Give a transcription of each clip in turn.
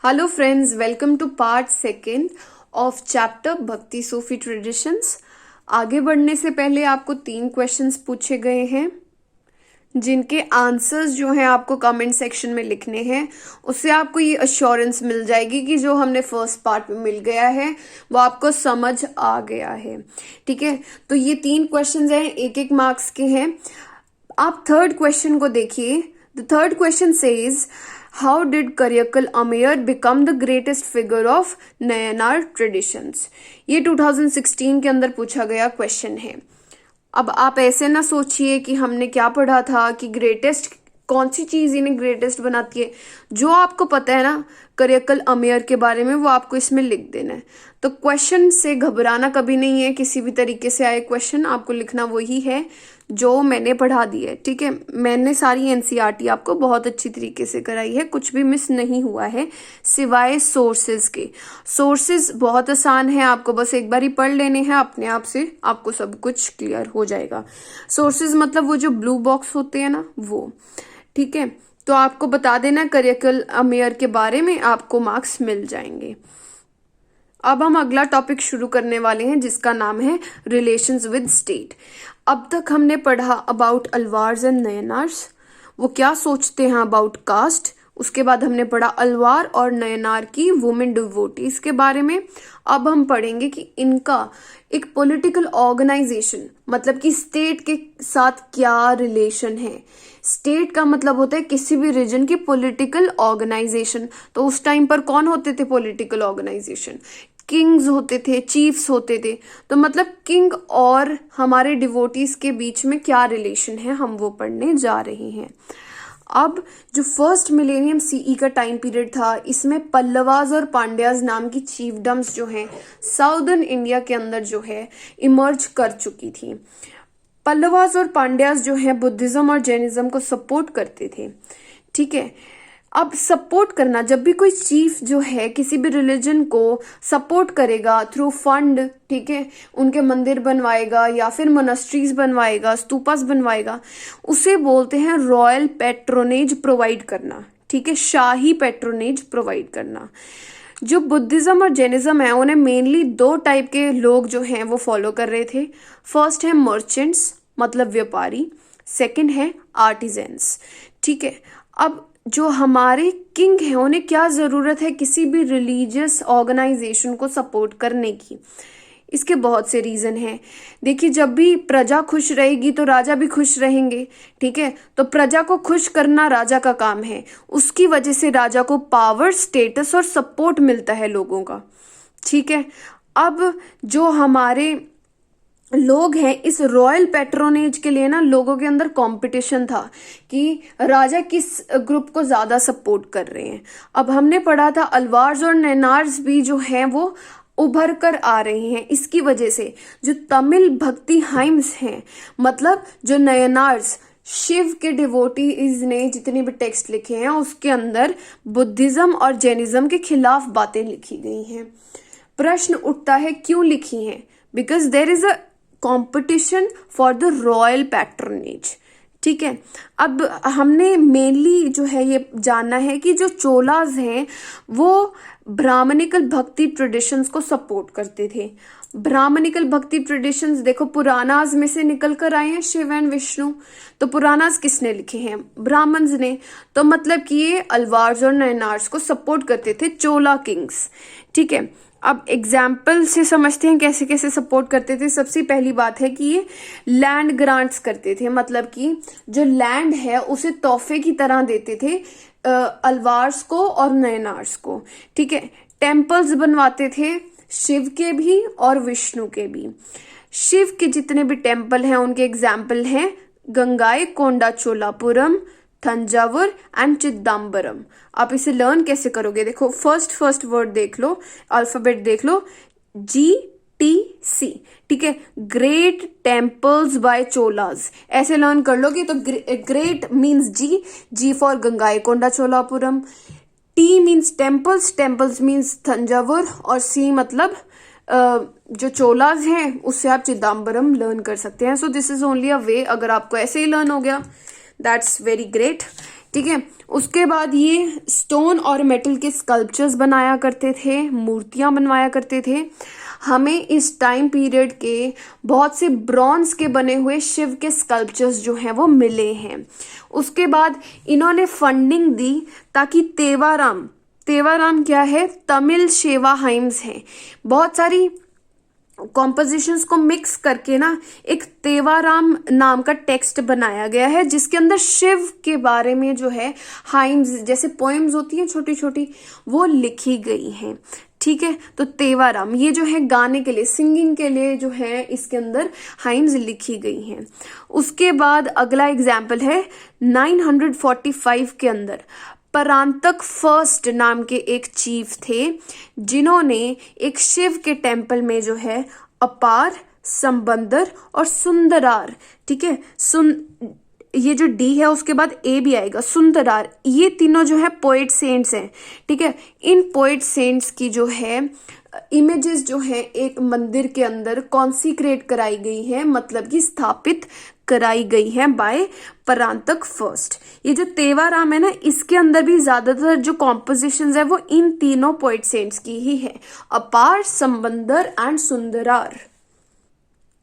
Hello friends, welcome to part second of chapter Bhakti Sufi traditions. आगे बढ़ने से पहले आपको 3 क्वेश्चंस पूछे गए हैं जिनके आंसर्स जो हैं आपको कमेंट सेक्शन में लिखने हैं। उससे आपको ये अश्योरेंस मिल जाएगी कि जो हमने फर्स्ट पार्ट में मिल गया है वो आपको समझ आ गया है। ठीक है, तो ये 3 क्वेश्चंस हैं, 1-1 मार्क्स के हैं। आप थर्ड क्वेश्चन को देखिए। The third question says how did Karaikal Ammaiyar become the greatest figure of Nayanar traditions. ये 2016 के अंदर पूछा गया क्वेश्चन है। अब आप ऐसे ना सोचिए कि हमने क्या पढ़ा था कि ग्रेटेस्ट कौन सी चीज इन्हें ग्रेटेस्ट बनाती है। जो आपको पता है ना करियकल अमेयर के बारे में वो आपको इसमें लिख देना है। तो क्वेश्चन से घबराना कभी नहीं है। किसी भी तरीके से आए क्वेश्चन आपको लिखना वही है जो मैंने पढ़ा दी है। ठीक है, मैंने सारी एनसीईआरटी आपको बहुत अच्छी तरीके से कराई है, कुछ भी मिस नहीं हुआ है सिवाय सोर्सेज के। सोर्सेज बहुत आसान है, आपको बस एक बार ही पढ़ लेने हैं, अपने आप से आपको सब कुछ क्लियर हो जाएगा। सोर्सेज मतलब वो जो ब्लू बॉक्स होते हैं ना वो। ठीक है, तो आपको बता देना करियकल अमेयर के बारे में, आपको मार्क्स मिल जाएंगे। अब हम अगला टॉपिक शुरू करने वाले हैं जिसका नाम है रिलेशंस विद स्टेट। अब तक हमने पढ़ा अबाउट अलवार्स एंड नयनार्स, वो क्या सोचते हैं अबाउट कास्ट। उसके बाद हमने पढ़ा अलवार और नयनार की वुमेन डिवोटीज के बारे में। अब हम पढ़ेंगे कि इनका एक पॉलिटिकल ऑर्गेनाइजेशन मतलब कि स्टेट के साथ क्या रिलेशन है। स्टेट का मतलब होता है किसी भी रीजन की पॉलिटिकल ऑर्गेनाइजेशन। तो उस टाइम पर कौन होते थे पॉलिटिकल ऑर्गेनाइजेशन? किंग्स होते थे, चीफ्स होते थे। तो मतलब किंग और हमारे डिवोटीज के बीच में क्या रिलेशन है हम वो पढ़ने जा रहे हैं। अब जो फर्स्ट मिलेनियम सीई का टाइम पीरियड था, इसमें पल्लवाज और पांड्याज नाम की चीफडम्स जो हैं साउदर्न इंडिया के अंदर जो है इमर्ज कर चुकी थी। पल्लवाज और पांड्याज जो है बुद्धिज्म और जैनिज्म को सपोर्ट करते थे। ठीक है, अब सपोर्ट करना, जब भी कोई चीफ जो है किसी भी रिलीजन को सपोर्ट करेगा थ्रू फंड, ठीक है, उनके मंदिर बनवाएगा या फिर मोनास्ट्रीज बनवाएगा, स्तूपास बनवाएगा, उसे बोलते हैं रॉयल पैट्रोनेज प्रोवाइड करना। ठीक है, शाही पैट्रोनेज प्रोवाइड करना। जो बुद्धिज्म और जैनिज्म है उन्हें मेनली 2 टाइप के लोग जो हैं वो फॉलो कर रहे थे। फर्स्ट है मर्चेंट्स मतलब व्यापारी, सेकंड है आर्टिजन्स। ठीक है, अब जो हमारे किंग हैं उन्हें क्या जरूरत है किसी भी रिलीजियस ऑर्गेनाइजेशन को सपोर्ट करने की? इसके बहुत से रीजन हैं। देखिए, जब भी प्रजा खुश रहेगी तो राजा भी खुश रहेंगे। ठीक है, तो प्रजा को खुश करना राजा का काम है। उसकी वजह से राजा को पावर, स्टेटस और सपोर्ट मिलता है लोगों का। ठीक है, अब जो हमारे लोग हैं इस रॉयल पैट्रोनेज के लिए ना लोगों के अंदर कंपटीशन था कि राजा किस ग्रुप को ज्यादा सपोर्ट कर रहे हैं। अब हमने पढ़ा था अलवार्स और नयनार्स भी जो हैं वो उभर कर आ रहे हैं। इसकी वजह से जो तमिल भक्ति हाइम्स हैं मतलब जो नयनार्स शिव के डिवोटीज ने जितने भी टेक्स्ट लिखे हैं उसके अंदर बुद्धिज्म और जैनिज्म के खिलाफ बातें लिखी गई हैं। प्रश्न उठता है क्यों लिखी हैं? Because there is a competition for the royal patronage. ठीक है, अब हमने मेनली जो है ये जानना है कि जो चोलाज हैं वो ब्राह्मणिकल भक्ति ट्रेडिशंस को सपोर्ट करते थे। ब्राह्मणिकल भक्ति ट्रेडिशंस देखो पुरानाज में से निकल कर आए हैं, शिव एंड विष्णु। तो पुरानाज किसने लिखे हैं? ब्राह्मण्स ने। तो मतलब कि ये अलवार्स और नयनार्स को सपोर्ट करते थे, चोला किंग्स। ठीक है, अब एग्जाम्पल से समझते हैं कैसे कैसे सपोर्ट करते थे। सबसे पहली बात है कि ये लैंड ग्रांट्स करते थे, मतलब कि जो लैंड है उसे तोहफे की तरह देते थे अलवार्स को और नयनार्स को। ठीक है, टेम्पल्स बनवाते थे शिव के भी और विष्णु के भी। शिव के जितने भी टेम्पल हैं उनके एग्जाम्पल हैं गंगाई कोंडा चोलापुरम, थंजावुर एंड चिदम्बरम। आप इसे लर्न कैसे करोगे? देखो फर्स्ट वर्ड देख लो, अल्फाबेट देख लो, GTC। ठीक है, ग्रेट टेम्पल्स बाय चोलाज, ऐसे लर्न कर लोगे तो great means G for Gangaikonda Cholapuram, T means temples, temples means Thanjavur और C मतलब जो चोलाज हैं उससे आप चिदम्बरम लर्न कर सकते हैं। So this is only a way. अगर आपको ऐसे ही लर्न हो गया दैट्स वेरी ग्रेट। ठीक है। उसके बाद ये स्टोन और मेटल के स्कल्पचर्स बनाया करते थे, मूर्तियां बनवाया करते थे। हमें इस टाइम पीरियड के बहुत से ब्रॉन्ज के बने हुए शिव के स्कल्पचर्स जो हैं वो मिले हैं। उसके बाद इन्होंने फंडिंग दी ताकि तेवाराम क्या है, तमिल शेवा हाइम्स है, बहुत सारी कॉम्पोजिशंस को मिक्स करके ना एक तेवाराम नाम का टेक्स्ट बनाया गया है, जिसके अंदर शिव के बारे में जो है हाइम्स जैसे पोएम्स होती हैं छोटी छोटी, वो लिखी गई हैं। ठीक है, तो तेवाराम ये जो है गाने के लिए, सिंगिंग के लिए जो है इसके अंदर हाइम्स लिखी गई हैं। उसके बाद अगला एग्जाम्पल है 945 के अंदर परांतक फर्स्ट नाम के एक चीफ थे, जिन्होंने एक शिव के टेम्पल में जो है अपार, संबंदर और सुंदरार, ठीक है, ये जो डी है उसके बाद ए भी आएगा, सुंदरार, ये तीनों जो है पोएट सेंट्स हैं। ठीक है, इन पोएट सेंट्स की जो है इमेजेस जो है एक मंदिर के अंदर कॉन्सिक्रेट कराई गई है, मतलब कि स्थापित कराई गई है बाय परांतक फर्स्ट। ये जो तेवाराम है ना, इसके अंदर भी ज्यादातर जो कॉम्पोजिशंस है वो इन तीनों पोएट सेंट्स की ही है, अपार, संबंदर एंड सुंदरार।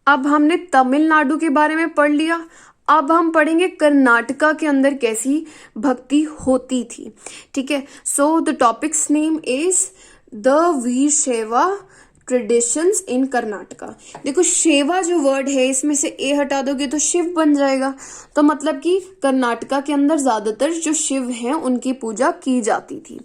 अब हमने तमिलनाडु के बारे में पढ़ लिया, अब हम पढ़ेंगे कर्नाटका के अंदर कैसी भक्ति होती थी। ठीक है, so the topics name is the Veerashaiva traditions in Karnataka. देखो शेवा जो वर्ड है इसमें से ए हटा दोगे तो शिव बन जाएगा, तो मतलब कि कर्नाटका के अंदर ज्यादातर जो शिव हैं उनकी पूजा की जाती थी।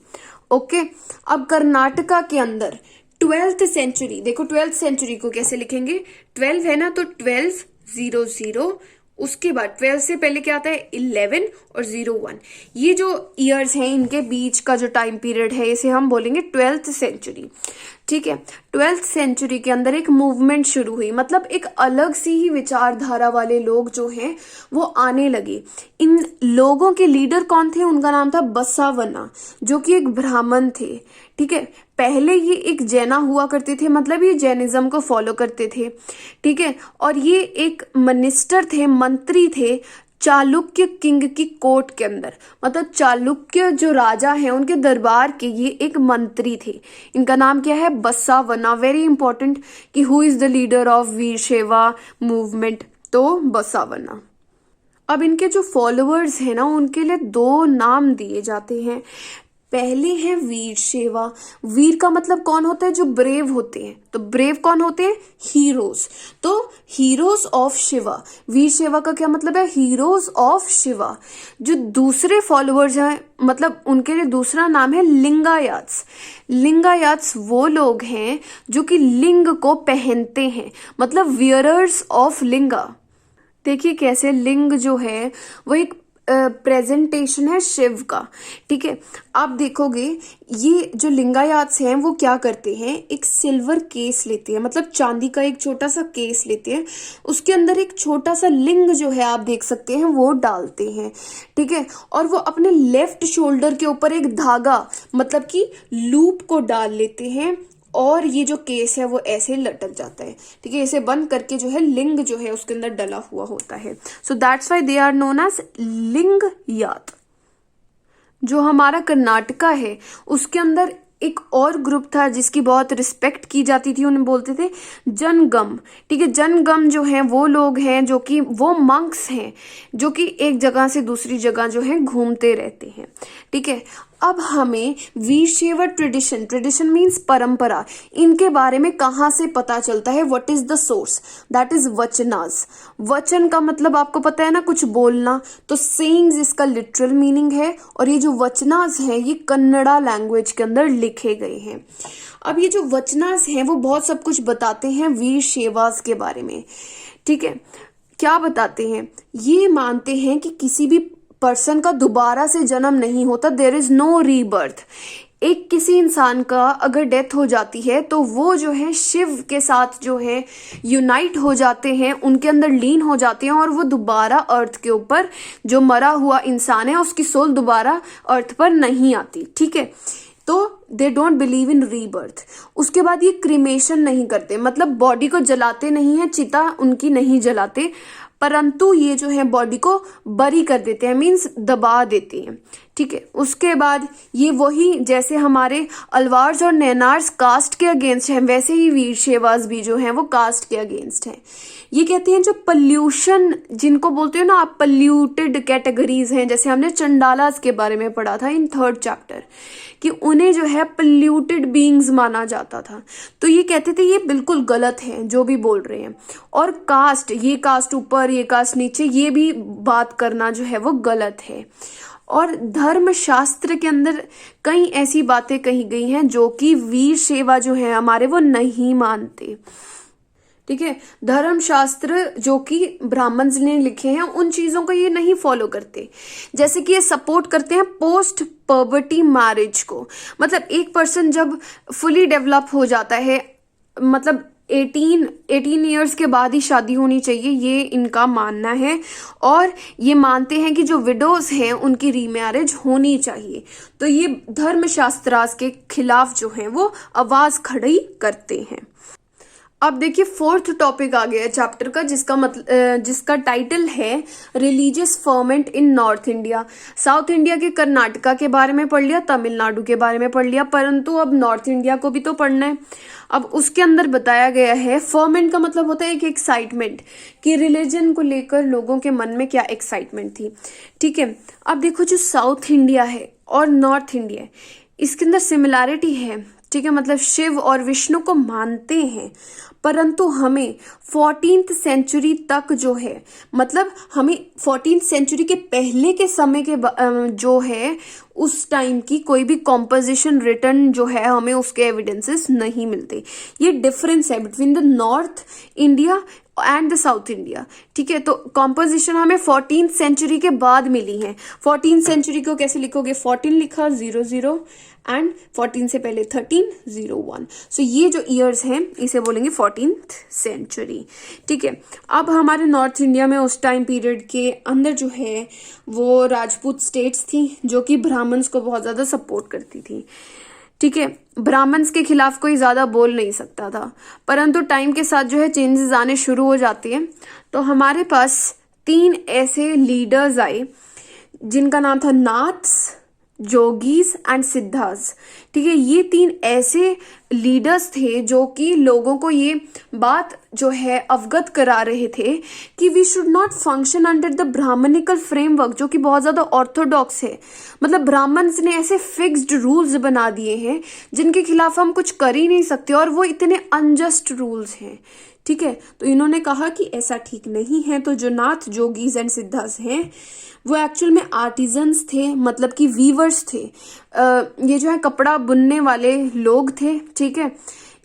ओके, अब कर्नाटका के अंदर 12th सेंचुरी, देखो 12th सेंचुरी को कैसे लिखेंगे, 12 है ना तो 1200, उसके बाद 12 से पहले क्या आता है 11 और 01, ये जो ईयर्स हैं इनके बीच का जो टाइम पीरियड है इसे हम बोलेंगे 12th सेंचुरी। ठीक है, 12th सेंचुरी के अंदर एक मूवमेंट शुरू हुई, मतलब एक अलग सी ही विचारधारा वाले लोग जो हैं वो आने लगे। इन लोगों के लीडर कौन थे, उनका नाम था बसावना, जो कि एक ब्राह्मण थे। ठीक है, पहले ये एक जैना हुआ करते थे, मतलब ये जैनिज्म को फॉलो करते थे। ठीक है, और ये एक मिनिस्टर थे, मंत्री थे चालुक्य किंग की कोर्ट के अंदर, मतलब चालुक्य जो राजा हैं उनके दरबार के ये एक मंत्री थे। इनका नाम क्या है, बसावना। वेरी इंपॉर्टेंट कि who is the leader of Veerashaiva movement, तो बसावना। अब इनके जो फॉलोअर्स हैं ना उनके लिए दो नाम दिए जाते हैं। पहले है वीरशैवा। वीर का मतलब कौन होता है, जो ब्रेव होते हैं, तो ब्रेव कौन होते हैं, हीरोज, तो हीरोज ऑफ शिवा। वीरशैवा का क्या मतलब है, हीरोज ऑफ शिवा। जो दूसरे फॉलोअर्स हैं, मतलब उनके लिए दूसरा नाम है लिंगायत्स। लिंगायत्स वो लोग हैं जो कि लिंग को पहनते हैं, मतलब वियरर्स ऑफ लिंगा। देखिए कैसे लिंग जो है वो एक प्रेजेंटेशन है शिव का। ठीक है, आप देखोगे ये जो लिंगायत्स हैं वो क्या करते हैं, एक सिल्वर केस लेते हैं, मतलब चांदी का एक छोटा सा केस लेते हैं, उसके अंदर एक छोटा सा लिंग जो है आप देख सकते हैं वो डालते हैं। ठीक है, और वो अपने लेफ्ट शोल्डर के ऊपर एक धागा, मतलब कि लूप को डाल लेते हैं, और ये जो केस है वो ऐसे लटक जाता है। ठीक है, इसे बंद करके जो है लिंग जो है उसके अंदर डला हुआ होता है। So that's why they are known as Lingayat. जो हमारा कर्नाटका है उसके अंदर एक और ग्रुप था जिसकी बहुत रिस्पेक्ट की जाती थी, उन्हें बोलते थे जनगम। ठीक है, जनगम जो है वो लोग हैं जो कि वो मंक्स हैं जो कि एक जगह से दूसरी जगह जो है घूमते रहते हैं। ठीक है, अब हमें वीरशैवा ट्रेडिशन मीन्स परंपरा, इनके बारे में कहाँ से पता चलता है, what is the source, that is vachanas. वचन का मतलब आपको पता है ना, कुछ बोलना, तो सेइंग्स इसका लिटरल मीनिंग है, और ये जो वचनास हैं ये कन्नड़ा लैंग्वेज के अंदर लिखे गए हैं। अब ये जो वचनास हैं वो बहुत सब कुछ बताते हैं वीरशैवास के बारे में। ठीक है, क्या बताते हैं, ये मानते हैं कि किसी भी पर्सन का दोबारा से जन्म नहीं होता, देयर इज नो रीबर्थ। एक किसी इंसान का अगर डेथ हो जाती है तो वो जो है शिव के साथ जो है यूनाइट हो जाते हैं, उनके अंदर लीन हो जाते हैं, और वो दोबारा अर्थ के ऊपर जो मरा हुआ इंसान है उसकी सोल दोबारा अर्थ पर नहीं आती। ठीक है, तो they don't believe in rebirth. उसके बाद ये क्रिमेशन नहीं करते, मतलब बॉडी को जलाते नहीं है, चिता उनकी नहीं जलाते, परंतु ये जो है बॉडी को बरी कर देते हैं, मीन्स दबा देते हैं। ठीक है, उसके बाद ये वही जैसे हमारे अलवार्स और नैनार्स कास्ट के अगेंस्ट हैं, वैसे ही वीरशैवाज भी जो हैं वो कास्ट के अगेंस्ट हैं। ये कहते हैं जो पल्यूशन जिनको बोलते हो ना आप, पल्यूटेड कैटेगरीज हैं, जैसे हमने चंडालास के बारे में पढ़ा था इन 3rd चैप्टर, कि उन्हें जो है पल्यूटेड बीइंग्स माना जाता था। तो ये कहते थे ये बिल्कुल गलत है जो भी बोल रहे हैं। और कास्ट, ये कास्ट ऊपर ये कास्ट नीचे, ये भी बात करना जो है वो गलत है। और धर्म शास्त्र के अंदर कई ऐसी बातें कही गई हैं जो कि वीरशैवा जो है हमारे वो नहीं मानते। ठीक है, धर्म शास्त्र जो कि ब्राह्मण्स ने लिखे हैं उन चीजों को ये नहीं फॉलो करते। जैसे कि ये सपोर्ट करते हैं पोस्ट पर्बर्टी मैरिज को, मतलब एक पर्सन जब फुली डेवलप हो जाता है, मतलब 18 ईयर्स के बाद ही शादी होनी चाहिए, ये इनका मानना है। और ये मानते हैं कि जो विडोज हैं उनकी रीमैरिज होनी चाहिए। तो ये धर्मशास्त्रास के खिलाफ जो है वो आवाज खड़ी करते हैं। अब देखिए 4th टॉपिक आ गया है चैप्टर का, जिसका टाइटल है रिलीजियस फर्मेंट इन नॉर्थ इंडिया। साउथ इंडिया के कर्नाटका के बारे में पढ़ लिया, तमिलनाडु के बारे में पढ़ लिया, परंतु अब नॉर्थ इंडिया को भी तो पढ़ना है। अब उसके अंदर बताया गया है, फर्मेंट का मतलब होता है एक एक्साइटमेंट, कि रिलीजन को लेकर लोगों के मन में क्या एक्साइटमेंट थी। ठीक है, अब देखो जो साउथ इंडिया है और नॉर्थ इंडिया है, इसके अंदर सिमिलैरिटी है। ठीक है, मतलब शिव और विष्णु को मानते हैं, परंतु हमें 14th सेंचुरी तक जो है, मतलब हमें 14th सेंचुरी के पहले के समय के जो है उस टाइम की कोई भी कॉम्पोजिशन रिटर्न जो है हमें उसके एविडेंसेस नहीं मिलते। ये डिफरेंस है between the north India and the south India. ठीक है, तो कॉम्पोजिशन हमें 14th सेंचुरी के बाद मिली है। 14th सेंचुरी को कैसे लिखोगे, 14 लिखा 00 एंड 14 से पहले 13 01। सो ये जो ईयर्स हैं इसे बोलेंगे 14th सेंचुरी। ठीक है, अब हमारे नॉर्थ इंडिया में उस टाइम पीरियड के अंदर जो है वो राजपूत स्टेट्स थी जो कि ब्राह्मण्स को बहुत ज्यादा सपोर्ट करती थी। ठीक है, ब्राह्मण्स के खिलाफ कोई ज्यादा बोल नहीं सकता था, परंतु टाइम के साथ जो है चेंजेस आने शुरू हो जाती है। तो हमारे पास 3 ऐसे लीडर्स आए जिनका नाम था नाथ्स, जोगीज एंड सिद्धास। ठीक है, ये 3 ऐसे लीडर्स थे जो कि लोगों को ये बात जो है अवगत करा रहे थे कि we should not function under the brahmanical framework, जो कि बहुत ज्यादा ऑर्थोडॉक्स है। मतलब ब्राह्मण्स ने ऐसे फिक्स्ड रूल्स बना दिए हैं जिनके खिलाफ हम कुछ कर ही नहीं सकते, और वो इतने अनजस्ट रूल्स हैं। ठीक है, तो इन्होंने कहा कि ऐसा ठीक नहीं है। तो जो नाथ, जोगीज एंड सिद्धास हैं वो एक्चुअल में आर्टिजन्स थे, मतलब कि वीवर्स थे। ये जो है कपड़ा बुनने वाले लोग थे। ठीक है,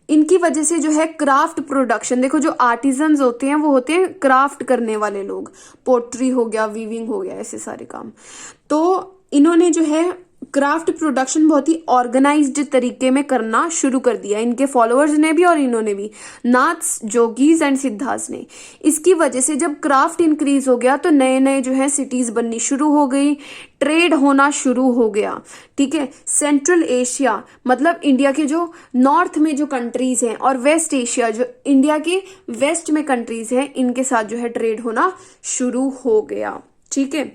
इनकी वजह से जो है क्राफ्ट प्रोडक्शन, देखो जो आर्टिजन्स होते हैं वो होते हैं क्राफ्ट करने वाले लोग, पोट्री हो गया, वीविंग हो गया, ऐसे सारे काम। तो इन्होंने जो है क्राफ्ट प्रोडक्शन बहुत ही ऑर्गेनाइज्ड तरीके में करना शुरू कर दिया, इनके फॉलोअर्स ने भी और इन्होंने भी, नाथ्स, जोगीज एंड सिद्धास ने। इसकी वजह से जब क्राफ्ट इंक्रीज हो गया तो नए नए जो है सिटीज बननी शुरू हो गई, ट्रेड होना शुरू हो गया। ठीक है, सेंट्रल एशिया मतलब इंडिया के जो नॉर्थ में जो कंट्रीज हैं और वेस्ट एशिया जो इंडिया के वेस्ट में कंट्रीज हैं, इनके साथ जो है ट्रेड होना शुरू हो गया। ठीक है,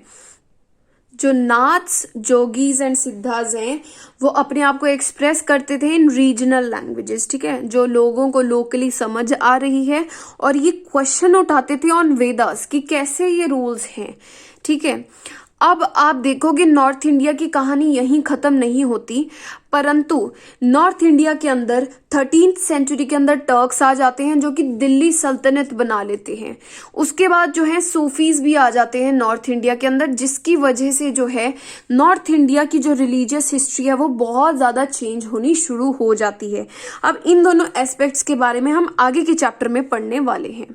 जो नाथ्स, जोगीज एंड सिद्धास हैं वो अपने आप को एक्सप्रेस करते थे इन रीजनल लैंग्वेजेस। ठीक है, जो लोगों को लोकली समझ आ रही है, और ये क्वेश्चन उठाते थे ऑन वेदास कि कैसे ये रूल्स हैं। ठीक है, अब आप देखोगे नॉर्थ इंडिया की कहानी यहीं खत्म नहीं होती, परंतु नॉर्थ इंडिया के अंदर 13th सेंचुरी के अंदर टर्क्स आ जाते हैं जो कि दिल्ली सल्तनत बना लेते हैं। उसके बाद जो है सूफीज भी आ जाते हैं नॉर्थ इंडिया के अंदर, जिसकी वजह से जो है नॉर्थ इंडिया की जो रिलीजियस हिस्ट्री है वो बहुत ज्यादा चेंज होनी शुरू हो जाती है। अब इन दोनों एस्पेक्ट्स के बारे में हम आगे के चैप्टर में पढ़ने वाले हैं।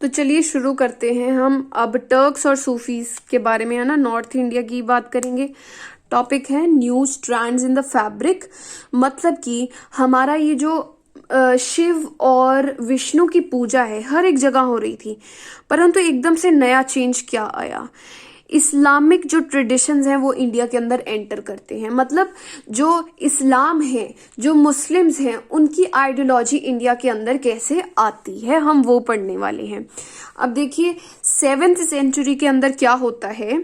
तो चलिए शुरू करते हैं हम अब टर्क्स और सूफीज के बारे में, है ना, नॉर्थ इंडिया की बात करेंगे। टॉपिक है new strands in the fabric, मतलब कि हमारा ये जो शिव और विष्णु की पूजा है हर एक जगह हो रही थी, परंतु एकदम से नया चेंज क्या आया। इस्लामिक जो ट्रेडिशंस हैं वो इंडिया के अंदर एंटर करते हैं। मतलब जो इस्लाम है, जो मुस्लिम्स हैं, उनकी आइडियोलॉजी इंडिया के अंदर कैसे आती है, हम वो पढ़ने वाले हैं। अब देखिए 7th सेंचुरी के अंदर क्या होता है,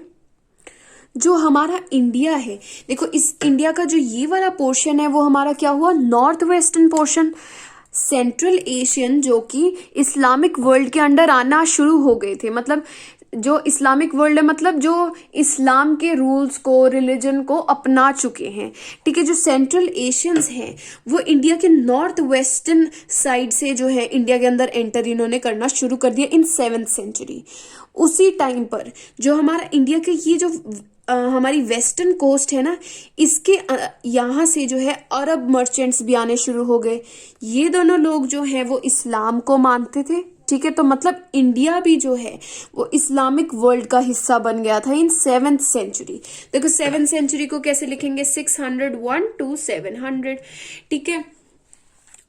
जो हमारा इंडिया है, देखो इस इंडिया का जो ये वाला पोर्शन है वो हमारा क्या हुआ, north western portion, central Asian, जो कि इस्लामिक वर्ल्ड के अंडर आना शुरू हो गए थे। मतलब जो इस्लामिक वर्ल्ड है, मतलब जो इस्लाम के रूल्स को, रिलीजन को अपना चुके हैं, ठीक है। जो सेंट्रल एशियंस हैं वो इंडिया के नॉर्थ वेस्टर्न साइड से जो है इंडिया के अंदर एंटर इन्होंने करना शुरू कर दिया इन 7th सेंचुरी। उसी टाइम पर जो हमारा इंडिया के ये जो हमारी वेस्टर्न कोस्ट है ना, इसके यहाँ से जो है अरब मर्चेंट्स भी आने शुरू हो गए। ये दोनों लोग जो हैं वो इस्लाम को मानते थे, ठीक है। तो मतलब इंडिया भी जो है वो इस्लामिक वर्ल्ड का हिस्सा बन गया था इन 7th सेंचुरी। देखो 7th सेंचुरी को कैसे लिखेंगे, 601 to 700, ठीक है।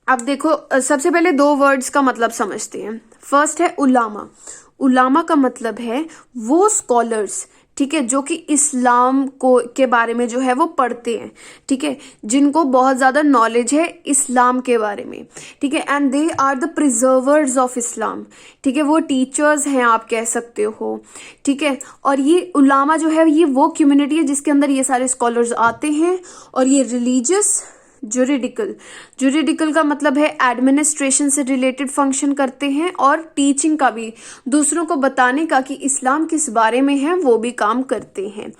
अब देखो सबसे पहले 2 वर्ड्स का मतलब समझते हैं। फर्स्ट है उलामा। उलामा का मतलब है वो स्कॉलर्स, ठीक है, जो कि इस्लाम को के बारे में जो है वो पढ़ते हैं, ठीक है, जिनको बहुत ज़्यादा नॉलेज है इस्लाम के बारे में, ठीक है। And they are the preservers of Islam, ठीक है, वो टीचर्स हैं आप कह सकते हो, ठीक है। और ये उलामा जो है ये वो कम्युनिटी है जिसके अंदर ये सारे स्कॉलर्स आते हैं, और ये रिलीजियस, जुरिडिकल का मतलब है एडमिनिस्ट्रेशन से रिलेटेड फंक्शन करते हैं, और टीचिंग का भी, दूसरों को बताने का कि इस्लाम किस बारे में है, वो भी काम करते हैं,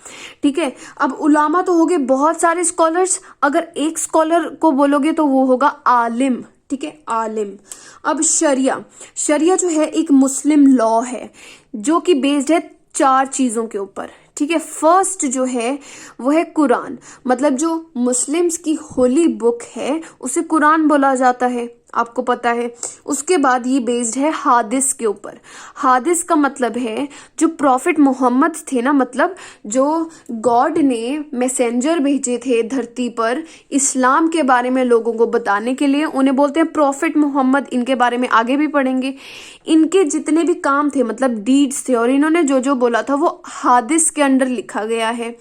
ठीक है। अब उलामा तो हो गए बहुत सारे स्कॉलर्स, अगर एक स्कॉलर को बोलोगे तो वो होगा आलिम, ठीक है, आलिम। अब शरिया जो है एक मुस्लिम लॉ है जो कि बेस्ड है 4 चीजों के ऊपर, ठीक है। फर्स्ट जो है वो है कुरान, मतलब जो मुस्लिम्स की होली बुक है उसे कुरान बोला जाता है, आपको पता है। उसके बाद ये बेस्ड है हादिस के ऊपर। हादिस का मतलब है जो प्रॉफिट मोहम्मद थे ना, मतलब जो गॉड ने मैसेंजर भेजे थे धरती पर इस्लाम के बारे में लोगों को बताने के लिए, उन्हें बोलते हैं प्रॉफिट मोहम्मद। इनके बारे में आगे भी पढ़ेंगे। इनके जितने भी काम थे, मतलब डीड्स थे, और इन्होंने जो जो बोला था वो हादिस के अंडर लिखा गया है,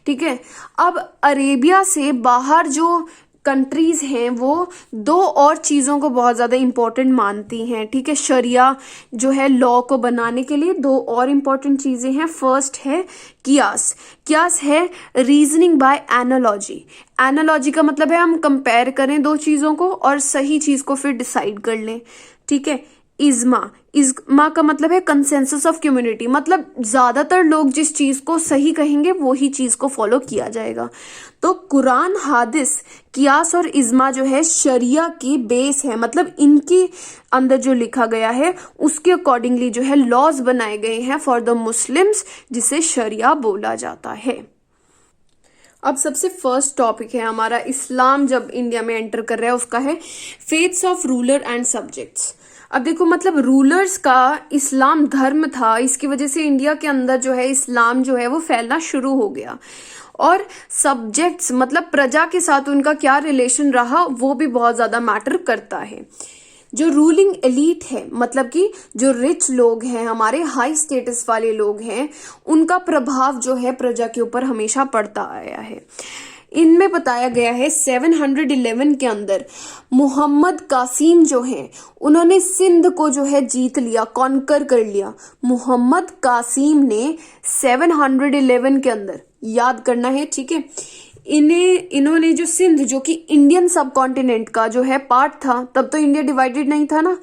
ठीक है। अब अरेबिया से बाहर जो कंट्रीज हैं वो 2 और चीज़ों को बहुत ज़्यादा इम्पोर्टेंट मानती हैं, ठीक है। शरिया जो है लॉ को बनाने के लिए 2 और इम्पोर्टेंट चीज़ें हैं। फर्स्ट है कियास है रीजनिंग बाय एनालॉजी। एनालॉजी का मतलब है हम कंपेयर करें 2 चीज़ों को और सही चीज़ को फिर डिसाइड कर लें, ठीक है। इज्मा का मतलब है कंसेंसस ऑफ कम्युनिटी, मतलब ज्यादातर लोग जिस चीज को सही कहेंगे वो ही चीज को फॉलो किया जाएगा। तो कुरान, हादिस, कियास और इज्मा जो है शरिया की बेस है, मतलब इनके अंदर जो लिखा गया है उसके अकॉर्डिंगली जो है लॉज बनाए गए हैं फॉर द मुस्लिम्स, जिसे शरिया बोला जाता है। अब सबसे फर्स्ट टॉपिक है हमारा, इस्लाम जब इंडिया में एंटर कर रहा है उसका है faiths of ruler and subjects. अब देखो मतलब रूलर्स का इस्लाम धर्म था, इसकी वजह से इंडिया के अंदर जो है इस्लाम जो है वो फैलना शुरू हो गया। और सब्जेक्ट्स मतलब प्रजा के साथ उनका क्या रिलेशन रहा वो भी बहुत ज्यादा मैटर करता है। जो रूलिंग एलीट है, मतलब कि जो रिच लोग हैं, हमारे हाई स्टेटस वाले लोग हैं, उनका प्रभाव जो है प्रजा के ऊपर हमेशा पड़ता आया है। इनमें बताया गया है 711 के अंदर मोहम्मद कासिम जो हैं उन्होंने सिंध को जो है जीत लिया, कॉन्कर कर लिया। मोहम्मद कासिम ने 711 के अंदर, याद करना है, ठीक है। इन्होंने जो सिंध, जो कि इंडियन सब कॉन्टिनेंट का जो है पार्ट था, तब तो इंडिया डिवाइडेड नहीं था ना,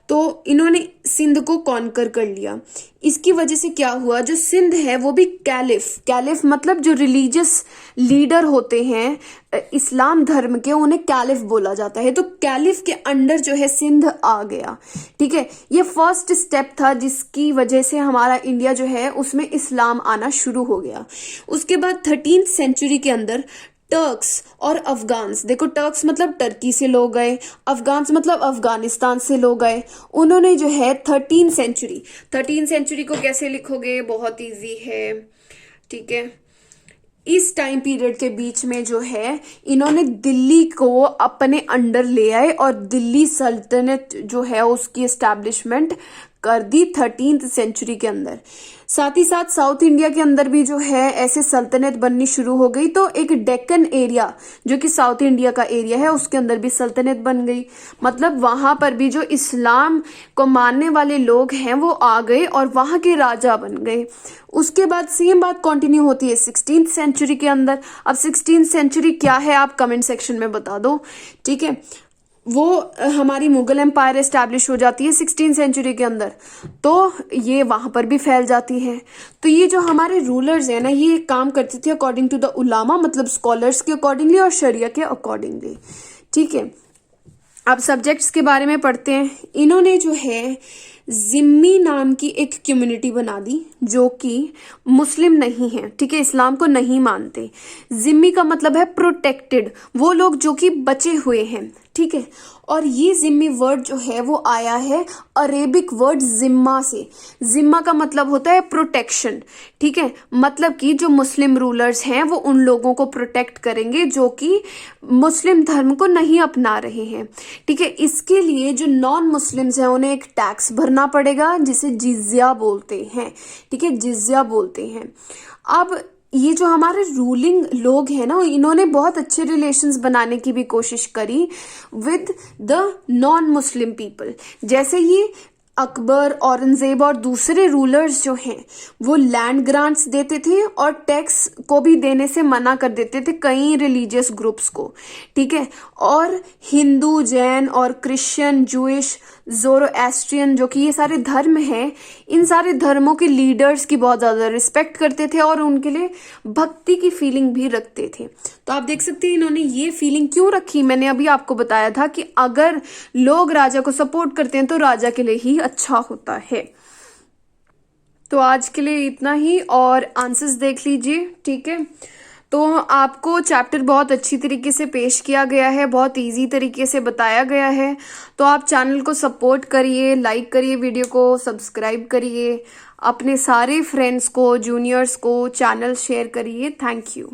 तो इन्होंने सिंध को कॉन्कर कर लिया। इसकी वजह से क्या हुआ, जो सिंध है वो भी कैलिफ मतलब जो रिलीजियस लीडर होते हैं इस्लाम धर्म के, उन्हें कैलिफ बोला जाता है। तो कैलिफ के अंडर जो है सिंध आ गया, ठीक है। ये फर्स्ट स्टेप था जिसकी वजह से हमारा इंडिया जो है उसमें इस्लाम आना शुरू हो गया। उसके बाद 13th सेंचुरी के अंदर टर्क्स और अफगान्स, देखो टर्क्स मतलब टर्की से लोग गए, अफगान्स मतलब अफगानिस्तान से लोग गए। उन्होंने जो है 13th सेंचुरी को कैसे लिखोगे, बहुत इजी है, ठीक है। इस टाइम पीरियड के बीच में जो है इन्होंने दिल्ली को अपने अंडर ले आए और दिल्ली सल्तनत जो है उसकी एस्टैब्लिशमेंट कर दी 13th सेंचुरी के अंदर। साथ ही साथ साउथ इंडिया के अंदर भी जो है ऐसे सल्तनत बननी शुरू हो गई। तो एक डेक्कन एरिया जो कि साउथ इंडिया का एरिया है उसके अंदर भी सल्तनत बन गई। मतलब वहां पर भी जो इस्लाम को मानने वाले लोग हैं वो आ गए और वहां के राजा बन गए। उसके बाद सेम बात कंटिन्यू होती है 16th सेंचुरी के अंदर। अब 16th सेंचुरी क्या है आप कमेंट सेक्शन में बता दो, ठीक है। वो हमारी मुगल एम्पायर एस्टैब्लिश हो जाती है 16th सेंचुरी के अंदर, तो ये वहां पर भी फैल जाती है। तो ये जो हमारे रूलर्स हैं ना, ये काम करते थे अकॉर्डिंग टू द उलामा, मतलब स्कॉलर्स के अकॉर्डिंगली और शरिया के अकॉर्डिंगली, ठीक है। अब सब्जेक्ट्स के बारे में पढ़ते हैं। इन्होंने जो है जिम्मी नाम की एक कम्युनिटी बना दी जो कि मुस्लिम नहीं है, ठीक है, इस्लाम को नहीं मानते। जिम्मी का मतलब है प्रोटेक्टेड, वो लोग जो कि बचे हुए हैं, ठीक है। और ये जिम्मी वर्ड जो है वो आया है अरेबिक वर्ड जिम्मा से। जिम्मा का मतलब होता है प्रोटेक्शन, ठीक है। मतलब कि जो मुस्लिम रूलर्स हैं वो उन लोगों को प्रोटेक्ट करेंगे जो कि मुस्लिम धर्म को नहीं अपना रहे हैं, ठीक है। इसके लिए जो नॉन मुस्लिम्स हैं उन्हें एक टैक्स भरना पड़ेगा जिसे जिजिया बोलते हैं, ठीक है, जिजिया बोलते हैं। अब ये जो हमारे रूलिंग लोग हैं ना, इन्होंने बहुत अच्छे रिलेशंस बनाने की भी कोशिश करी with the non Muslim people. जैसे ये अकबर, औरंगजेब और दूसरे रूलर्स जो हैं वो लैंड ग्रांट्स देते थे और टैक्स को भी देने से मना कर देते थे कई रिलीजियस ग्रुप्स को, ठीक है। और हिंदू, जैन और क्रिश्चियन, जूइश, ज़ोरोएस्ट्रियन जो कि ये सारे धर्म हैं, इन सारे धर्मों के लीडर्स की बहुत ज़्यादा रिस्पेक्ट करते थे और उनके लिए भक्ति की फीलिंग भी रखते थे। तो आप देख सकते हैं इन्होंने ये फीलिंग क्यों रखी। मैंने अभी आपको बताया था कि अगर लोग राजा को सपोर्ट करते हैं तो राजा के लिए ही अच्छा होता है। तो आज के लिए इतना ही और आंसर्स देख लीजिए, ठीक है। तो आपको चैप्टर बहुत अच्छी तरीके से पेश किया गया है, बहुत इजी तरीके से बताया गया है। तो आप चैनल को सपोर्ट करिए, लाइक करिए, वीडियो को सब्सक्राइब करिए, अपने सारे फ्रेंड्स को, जूनियर्स को चैनल शेयर करिए। Thank you.